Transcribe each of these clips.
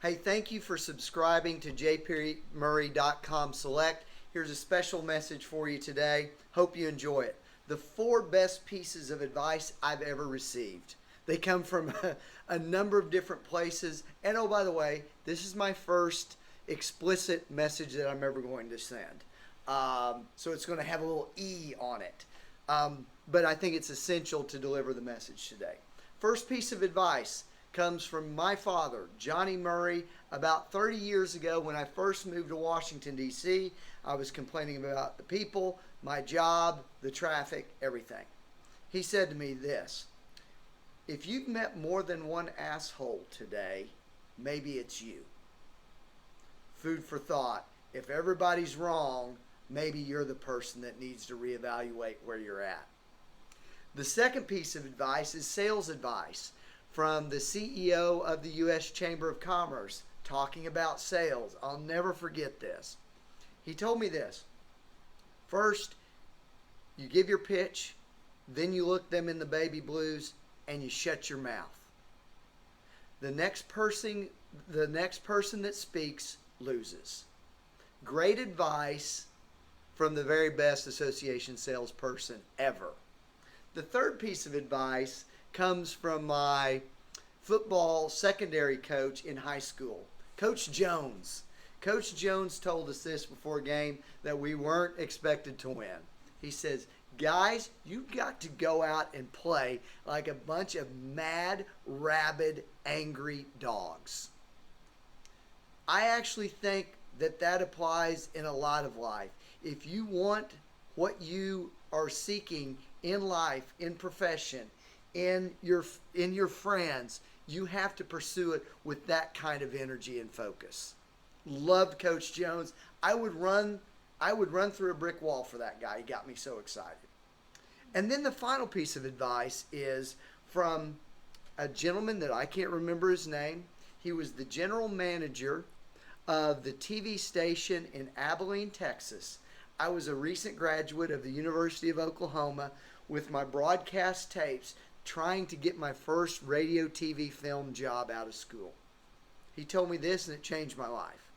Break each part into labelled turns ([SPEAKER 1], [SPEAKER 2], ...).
[SPEAKER 1] Hey, thank you for subscribing to jpmurray.com Select. Here's a special message for you today. Hope you enjoy it. The 4 best pieces of advice I've ever received. They come from a number of different places. And oh, by the way, this is my first explicit message that I'm ever going to send. So it's going to have a little E on it. But I think it's essential to deliver the message today. First piece of advice comes from my father, Johnny Murray. About 30 years ago, when I first moved to Washington, D.C., I was complaining about the people, my job, the traffic, everything. He said to me this: if you've met more than one asshole today, maybe it's you. Food for thought. If everybody's wrong, maybe you're the person that needs to reevaluate where you're at. The second piece of advice is sales advice from the CEO of the U.S. Chamber of Commerce talking about sales. I'll never forget this. He told me this: first, you give your pitch, then you look them in the baby blues, and you shut your mouth. The next person that speaks loses. Great advice from the very best association salesperson ever. The third piece of advice comes from my football secondary coach in high school, Coach Jones. Coach Jones told us this before a game that we weren't expected to win. He says, guys, you've got to go out and play like a bunch of mad, rabid, angry dogs. I actually think that applies in a lot of life. If you want what you are seeking in life, in profession, in your friends, you have to pursue it with that kind of energy and focus. Loved Coach Jones. I would run through a brick wall for that guy. He got me so excited. And then the final piece of advice is from a gentleman that I can't remember his name. He was the general manager of the TV station in Abilene, Texas. I was a recent graduate of the University of Oklahoma with my broadcast tapes, trying to get my first radio, TV, film job out of school. He told me this, and it changed my life.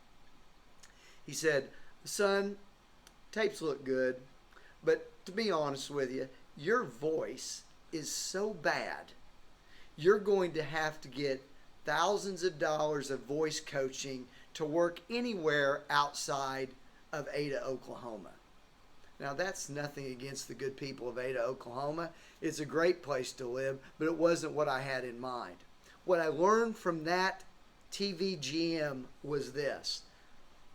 [SPEAKER 1] He said, son, tapes look good, but to be honest with you, your voice is so bad, you're going to have to get thousands of dollars of voice coaching to work anywhere outside of Ada, Oklahoma. Now, that's nothing against the good people of Ada, Oklahoma. It's a great place to live, but it wasn't what I had in mind. What I learned from that TV GM was this: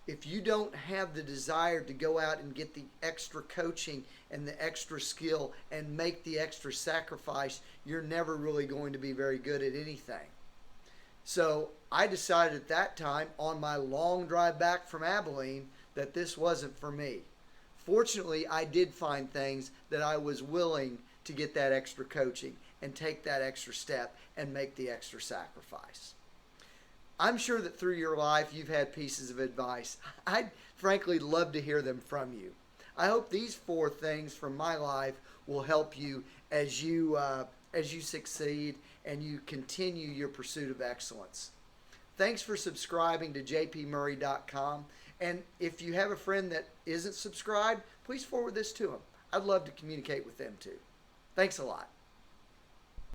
[SPEAKER 1] if you don't have the desire to go out and get the extra coaching and the extra skill and make the extra sacrifice, you're never really going to be very good at anything. So I decided at that time, on my long drive back from Abilene, that this wasn't for me. Fortunately, I did find things that I was willing to get that extra coaching and take that extra step and make the extra sacrifice. I'm sure that through your life you've had pieces of advice. I'd frankly love to hear them from you. I hope these 4 things from my life will help you as you succeed and you continue your pursuit of excellence. Thanks for subscribing to jpmurray.com. And if you have a friend that isn't subscribed, please forward this to them. I'd love to communicate with them too. Thanks a lot.